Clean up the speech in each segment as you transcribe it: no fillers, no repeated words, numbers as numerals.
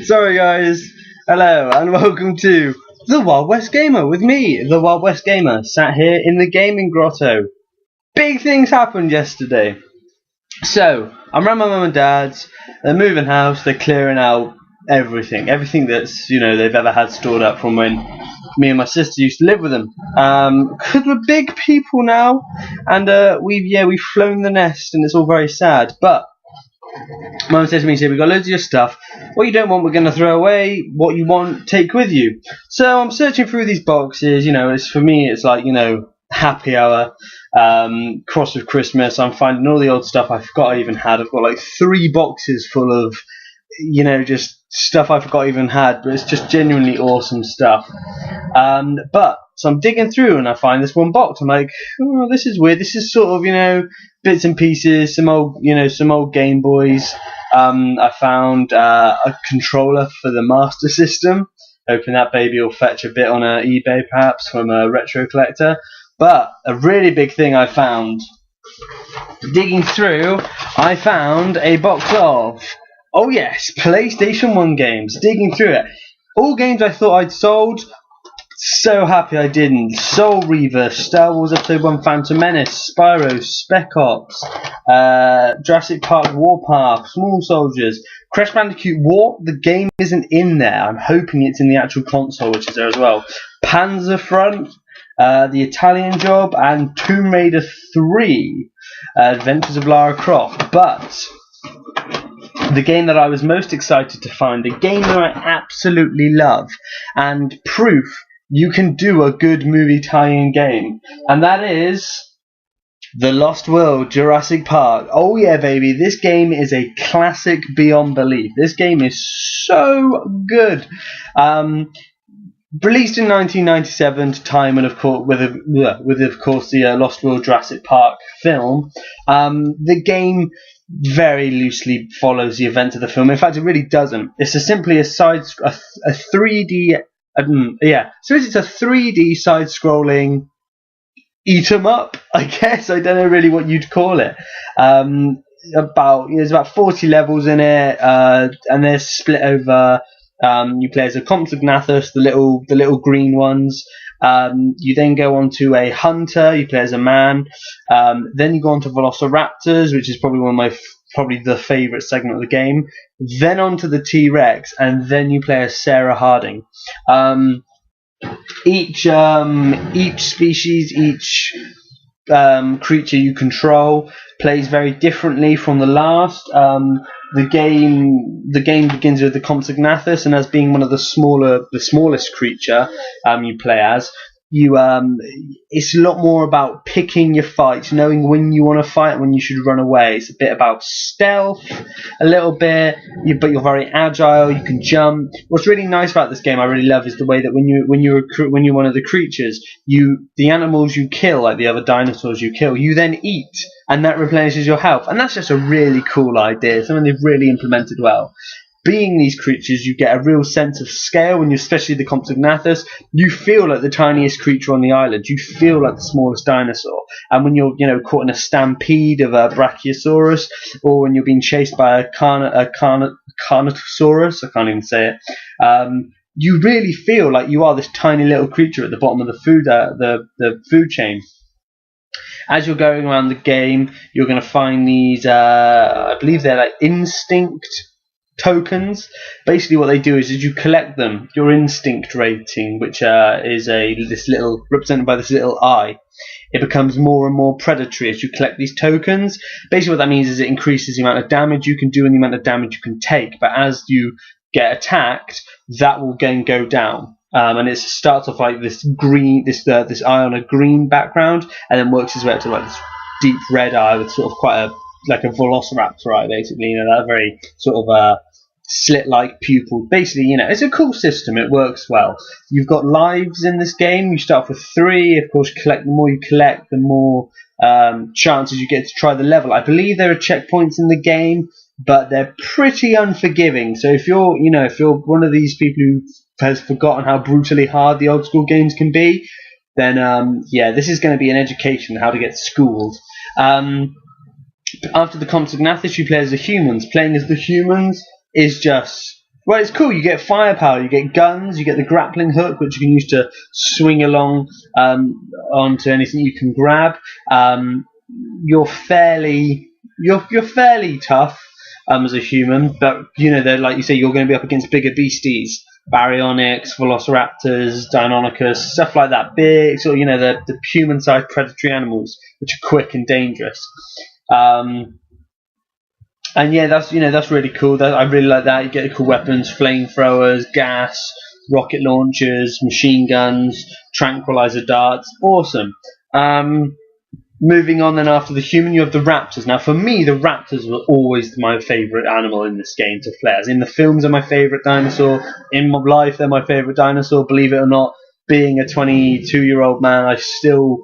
Sorry guys, hello and welcome to the Wild West Gamer with me, the Wild West Gamer, sat here in the gaming grotto. Big things happened yesterday. So, I'm around my mum and dad's, they're moving house, they're clearing out everything that's, they've ever had stored up from when me and my sister used to live with them. Because we're big people now, and we've flown the nest and it's all very sad, but Mum said to me, we've got loads of your stuff. What you don't want, we're going to throw away. What you want, take with you. So I'm searching through these boxes. For me, it's like, happy hour, cross with Christmas. I'm finding all the old stuff I forgot I even had. I've got like 3 boxes full of, just stuff I forgot I even had. But it's just genuinely awesome stuff. So I'm digging through and I find this one box. I'm like, oh, this is weird. This is sort of, bits and pieces, some old Game Boys. I found a controller for the Master System. Hoping that baby will fetch a bit on eBay, perhaps, from a retro collector. But a really big thing I found, digging through, I found a box of, oh yes, PlayStation 1 games. Digging through it. All games I thought I'd sold. So happy I didn't. Soul Reaver, Star Wars Episode 1 Phantom Menace, Spyro, Spec Ops, Jurassic Park Warpath, Small Soldiers, Crash Bandicoot War. The game isn't in there. I'm hoping it's in the actual console, which is there as well. Panzer Front, The Italian Job, and Tomb Raider 3, Adventures of Lara Croft. But the game that I was most excited to find, a game that I absolutely love, and proof you can do a good movie tie-in game, and that is The Lost World Jurassic Park. Oh yeah, baby, this game is a classic beyond belief. This game is so good. Released in 1997 to time, and of course with the Lost World Jurassic Park film. The game very loosely follows the events of the film. In fact, it really doesn't. It's simply a 3D. So it's a 3D side-scrolling eat 'em up, I guess. I don't know really what you'd call it. There's about 40 levels in it, and they're split over. You play as a Compsognathus, the little green ones. You then go on to a hunter. You play as a man. Then you go on to Velociraptors, which is probably probably the favourite segment of the game. Then on to the T-Rex, and then you play as Sarah Harding. Each species, each creature you control plays very differently from the last. The game begins with the Compsognathus, and as being one of the smallest creature you play as, it's a lot more about picking your fights, knowing when you want to fight and when you should run away. It's a bit about stealth, a little bit, but you're very agile. You can jump. What's really nice about this game, I really love, is the way that when you're one of the creatures, the animals you kill, like the other dinosaurs you kill, you then eat, and that replenishes your health. And that's just a really cool idea, something they've really implemented well. Being these creatures, you get a real sense of scale. When you're, especially the Compsognathus, you feel like the tiniest creature on the island. You feel like the smallest dinosaur. And when you're, caught in a stampede of a Brachiosaurus, or when you're being chased by a Carnotaurus, I can't even say it. You really feel like you are this tiny little creature at the bottom of the food chain. As you're going around the game, you're going to find these. I believe they're like instinct tokens. Basically what they do is you collect them. Your instinct rating, which is represented by this little eye, it becomes more and more predatory as you collect these tokens. Basically what that means is it increases the amount of damage you can do and the amount of damage you can take, but as you get attacked, that will then go down. And it starts off like this green, this eye on a green background, and then works its way up to like this deep red eye with sort of quite like a velociraptor eye, basically. That very sort of slit-like pupil. Basically, it's a cool system. It works well. You've got lives in this game. You start off with 3. Of course, the more you collect, the more chances you get to try the level. I believe there are checkpoints in the game, but they're pretty unforgiving. So if you're one of these people who has forgotten how brutally hard the old school games can be, then this is going to be an education how to get schooled. After the Compsognathus, you play as the humans. Playing as the humans is just, well, it's cool. You get firepower, you get guns, you get the grappling hook, which you can use to swing along onto anything you can grab. You're fairly tough as a human, but they're, like you say, you're going to be up against bigger beasties, baryonyx, velociraptors, deinonychus, stuff like that. Big sort of the human-sized predatory animals, which are quick and dangerous. And yeah, that's really cool. I really like that. You get the cool weapons: flamethrowers, gas, rocket launchers, machine guns, tranquilizer darts. Awesome. Moving on then, after the human, you have the raptors. Now, for me, the raptors were always my favourite animal in this game to play as. In the films, they're my favourite dinosaur. In my life, they're my favourite dinosaur. Believe it or not, being a 22-year-old man, I still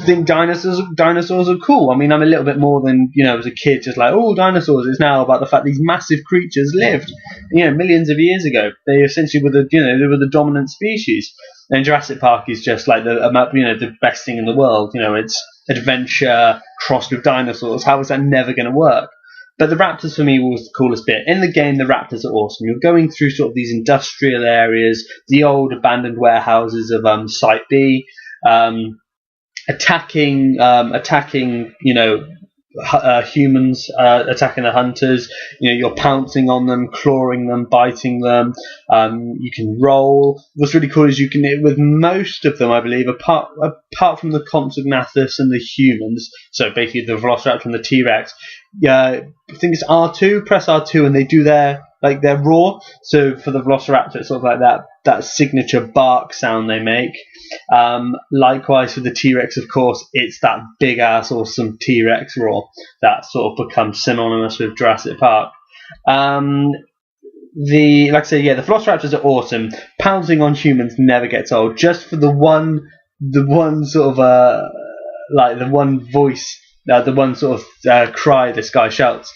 think dinosaurs are cool. I mean, I'm a little bit more than, as a kid, just like, oh, dinosaurs. It's now about the fact these massive creatures lived, millions of years ago. They essentially were the dominant species. And Jurassic Park is just like the best thing in the world. It's adventure crossed with dinosaurs. How is that never going to work? But the raptors for me was the coolest bit. In the game, the raptors are awesome. You're going through sort of these industrial areas, the old abandoned warehouses of Site B, attacking humans, attacking the hunters. You're pouncing on them, clawing them, biting them. You can roll. What's really cool is you can, with most of them, I believe, apart from the Compsognathus and the humans, so basically the Velociraptor and the TRex, I think it's R2, press R2 and they do their roar. So for the Velociraptor, it's sort of like that signature bark sound they make. Likewise for the T-Rex, of course, it's that big ass awesome T-Rex roar that sort of becomes synonymous with Jurassic Park. The Velociraptors are awesome. Pouncing on humans never gets old. Just for the one sort of the one voice, the one sort of cry this guy shouts.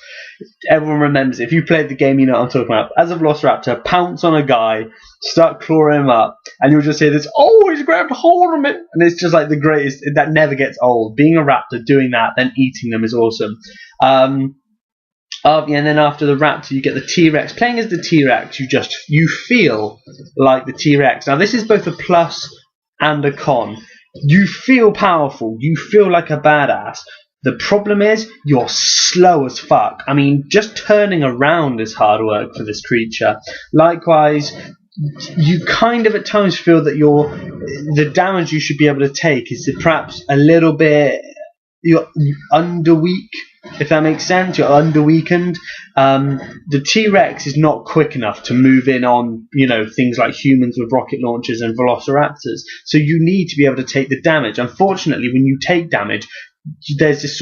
Everyone remembers it. If you played the game, you know what I'm talking about. As a Velociraptor, pounce on a guy, start clawing him up, and you'll just hear this, oh, he's grabbed hold of it. And it's just like the greatest. That never gets old. Being a raptor, doing that, then eating them is awesome. And then after the raptor, you get the T-Rex. Playing as the T-Rex, you feel like the T-Rex. Now, this is both a plus and a con. You feel powerful. You feel like a badass. The problem is, you're slow as fuck. I mean, just turning around is hard work for this creature. Likewise, you kind of at times feel that the damage you should be able to take is perhaps a little bit, you're underweak, if that makes sense. You're underweakened. The T-Rex is not quick enough to move in on, things like humans with rocket launchers and velociraptors. So you need to be able to take the damage. Unfortunately, when you take damage, there's this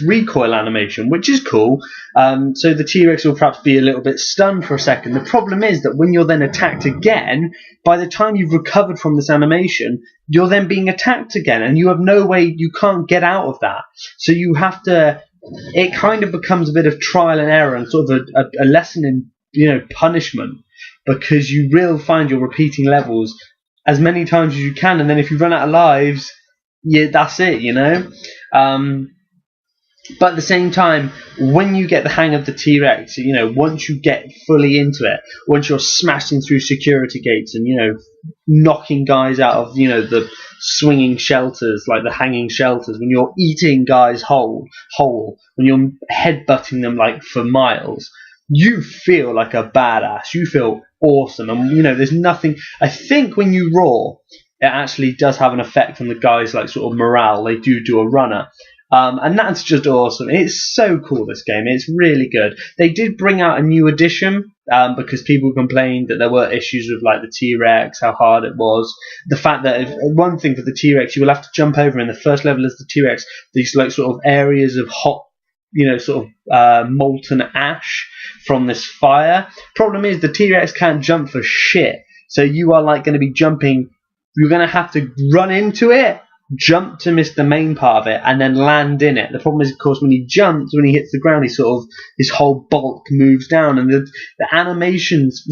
recoil animation, which is cool. So the T-Rex will perhaps be a little bit stunned for a second. The problem is that when you're then attacked again, by the time you've recovered from this animation, you're then being attacked again, and you have no way, you can't get out of that. So you have to, it kind of becomes a bit of trial and error and sort of a lesson in, punishment, because you will find you're repeating levels as many times as you can, and then if you run out of lives, yeah, that's it, But at the same time, when you get the hang of the T-Rex, once you get fully into it, once you're smashing through security gates and, knocking guys out of, the swinging shelters, like the hanging shelters, when you're eating guys whole, when you're headbutting them like for miles, you feel like a badass. You feel awesome. And, there's nothing, I think when you roar, it actually does have an effect on the guys' like sort of morale. They do a runner. And that's just awesome. It's so cool, this game. It's really good. They did bring out a new edition because people complained that there were issues with like the T-Rex, how hard it was. The fact that one thing for the T-Rex, you will have to jump over in the first level as the T-Rex, these like sort of areas of hot, molten ash from this fire. Problem is the T-Rex can't jump for shit. So you are like going to be jumping. You're going to have to run into it, jump to miss the main part of it, and then land in it. The problem is, of course, when he jumps, when he hits the ground, his whole bulk moves down, and the animations.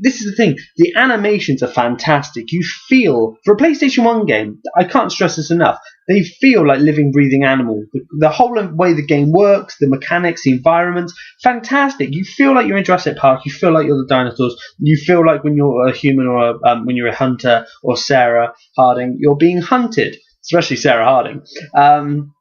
This is the thing: the animations are fantastic. You feel, for a PlayStation 1 game, I can't stress this enough. They feel like living, breathing animals. The whole way the game works, the mechanics, the environments, fantastic. You feel like you're in Jurassic Park. You feel like you're the dinosaurs. You feel like when you're a human or when you're a hunter or Sarah Harding, you're being hunted, especially Sarah Harding. And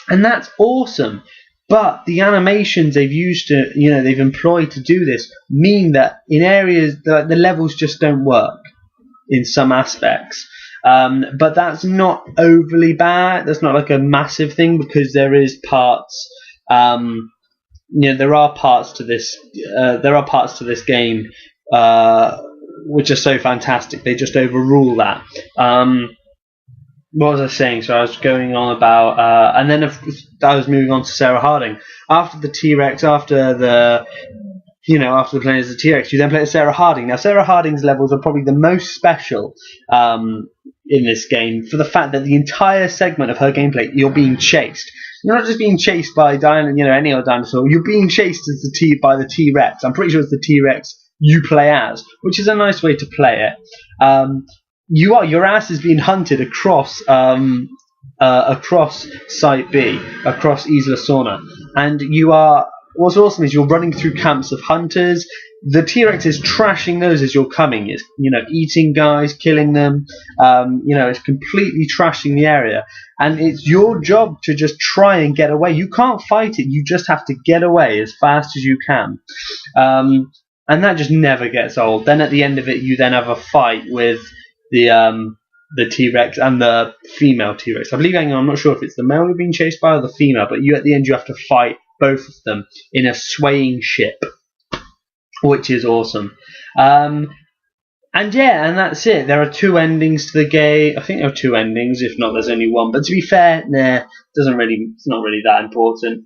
that's awesome. But the animations they've employed to do this mean that in areas that the levels just don't work in some aspects. But that's not overly bad. That's not like a massive thing, because there is parts. There are parts to this. There are parts to this game which are so fantastic. They just overrule that. What was I saying? So I was going on about, and then I was moving on to Sarah Harding. After the T-Rex, after the playing as the T-Rex, you then play as Sarah Harding. Now, Sarah Harding's levels are probably the most special in this game, for the fact that the entire segment of her gameplay, you're being chased. You're not just being chased by any old dinosaur. You're being chased by the T-Rex. I'm pretty sure it's the T-Rex you play as, which is a nice way to play it. Your ass is being hunted across Site B, across Isla Sorna, and what's awesome is you're running through camps of hunters. The T-Rex is trashing those as you're coming. It's eating guys, killing them. It's completely trashing the area, and it's your job to just try and get away. You can't fight it. You just have to get away as fast as you can, and that just never gets old. Then at the end of it, you then have a fight with the T-Rex and the female T-Rex. I believe, I'm not sure if it's the male you're being chased by or the female, but at the end you have to fight both of them in a swaying ship, which is awesome. And that's it. There are 2 endings to the game. I think there are 2 endings. If not, there's only one. But to be fair, it's not really that important.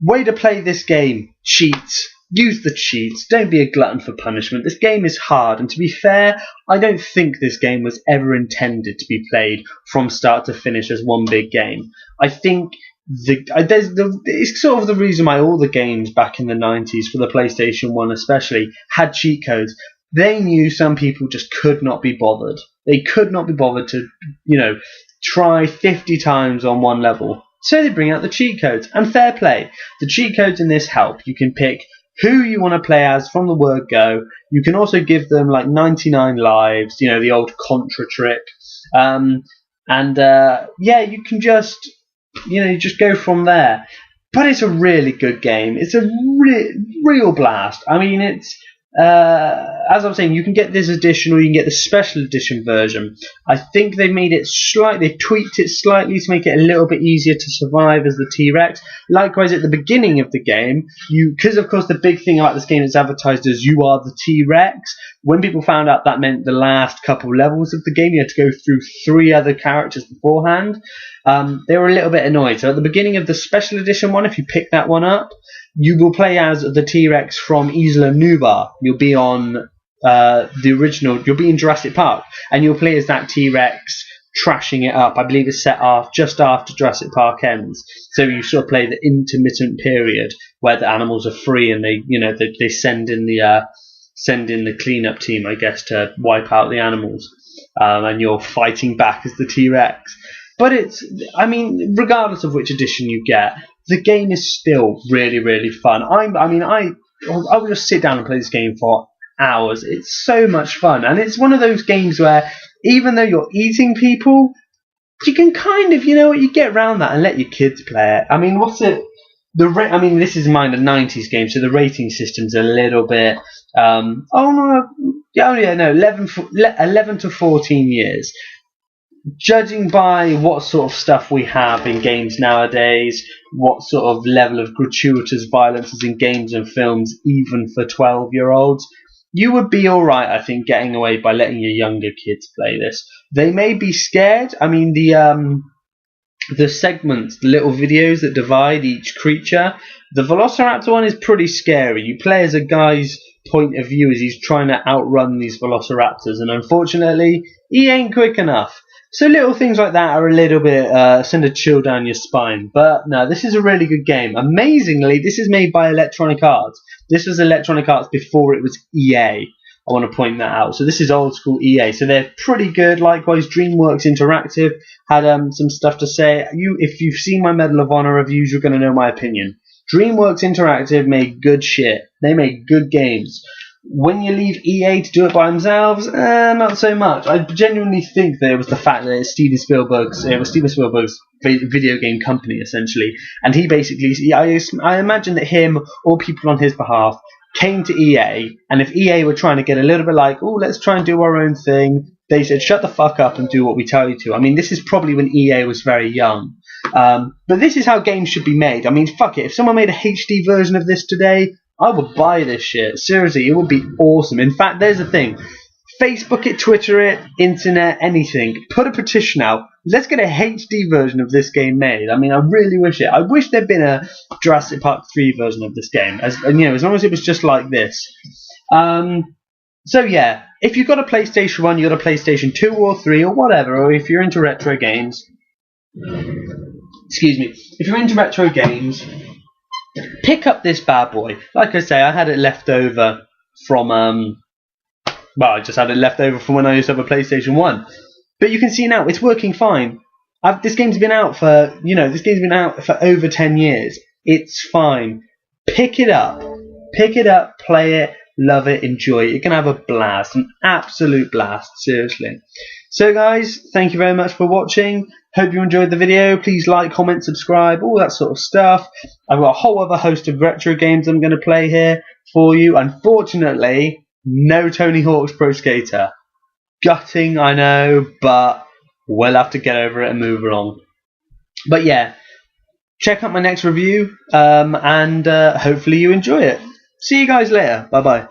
Way to play this game: cheats. Use the cheats. Don't be a glutton for punishment. This game is hard, and to be fair, I don't think this game was ever intended to be played from start to finish as one big game. I think it's sort of the reason why all the games back in the 90s, for the PlayStation 1 especially, had cheat codes. They knew some people just could not be bothered. They could not be bothered to, try 50 times on one level. So they bring out the cheat codes, and fair play. The cheat codes in this help. You can pick who you want to play as from the word go. You can also give them like 99 lives, the old Contra trick. You can just, you just go from there. But it's a really good game. It's a real blast. I mean, it's, as I'm saying, you can get this edition or you can get the special edition version. I think they tweaked it slightly to make it a little bit easier to survive as the T-Rex. Likewise, at the beginning of the game, because of course the big thing about this game is advertised as you are the T-Rex. When people found out that meant the last couple levels of the game, you had to go through 3 other characters beforehand. They were a little bit annoyed. So at the beginning of the special edition one, if you pick that one up, you will play as the T-Rex from Isla Nublar. You'll be on the original. You'll be in Jurassic Park, and you'll play as that T-Rex trashing it up. I believe it's set off just after Jurassic Park ends. So you sort of play the intermittent period where the animals are free, and they send in the cleanup team, I guess, to wipe out the animals, and you're fighting back as the T-Rex. But regardless of which edition you get, the game is still really, really fun. I would just sit down and play this game for hours. It's so much fun, and it's one of those games where even though you're eating people, you can kind of, you get around that and let your kids play it. I mean, what's it? This is mine, a 90s game, so the rating system's a little bit. 11 to 14 years. Judging by what sort of stuff we have in games nowadays, what sort of level of gratuitous violence is in games and films, even for 12-year-olds, you would be alright, I think, getting away by letting your younger kids play this. They may be scared. I mean, the segments, the little videos that divide each creature, the Velociraptor one is pretty scary. You play as a guy's point of view as he's trying to outrun these Velociraptors, and unfortunately, he ain't quick enough. So little things like that are a little bit send a chill down your spine. But no, this is a really good game. Amazingly, this is made by Electronic Arts. This was Electronic Arts before it was EA. I want to point that out. So this is old school EA. So they're pretty good. Likewise, DreamWorks Interactive had some stuff to say. If you've seen my Medal of Honor reviews, you're going to know my opinion. DreamWorks Interactive made good shit. They made good games. When you leave EA to do it by themselves, not so much. I genuinely think that it was the fact that it was Steven Spielberg's video game company, essentially. And he basically, I imagine that him or people on his behalf came to EA, and if EA were trying to get a little bit like, oh, let's try and do our own thing, they said, shut the fuck up and do what we tell you to. I mean, this is probably when EA was very young. But this is how games should be made. I mean, fuck it. If someone made a HD version of this today, I would buy this shit. Seriously, it would be awesome. In fact, there's the thing. Facebook it, Twitter it, internet, anything. Put a petition out. Let's get a HD version of this game made. I mean, I really wish it. I wish there'd been a Jurassic Park 3 version of this game. As long as it was just like this. So yeah, if you've got a PlayStation 1, you've got a PlayStation 2 or 3 or whatever, or if you're into retro games, if you're into retro games, pick up this bad boy. Like I say, I had it left over from I just had it left over from when I used to have a PlayStation 1. But you can see now it's working fine. This game's been out for over 10 years. It's fine. Pick it up, play it, love it, enjoy it. You're gonna have a blast, an absolute blast, seriously. So guys, thank you very much for watching. Hope you enjoyed the video. Please like, comment, subscribe, all that sort of stuff. I've got a whole other host of retro games I'm going to play here for you. Unfortunately, no Tony Hawk's Pro Skater. Gutting, I know, but we'll have to get over it and move along. But yeah, check out my next review, and hopefully you enjoy it. See you guys later. Bye bye.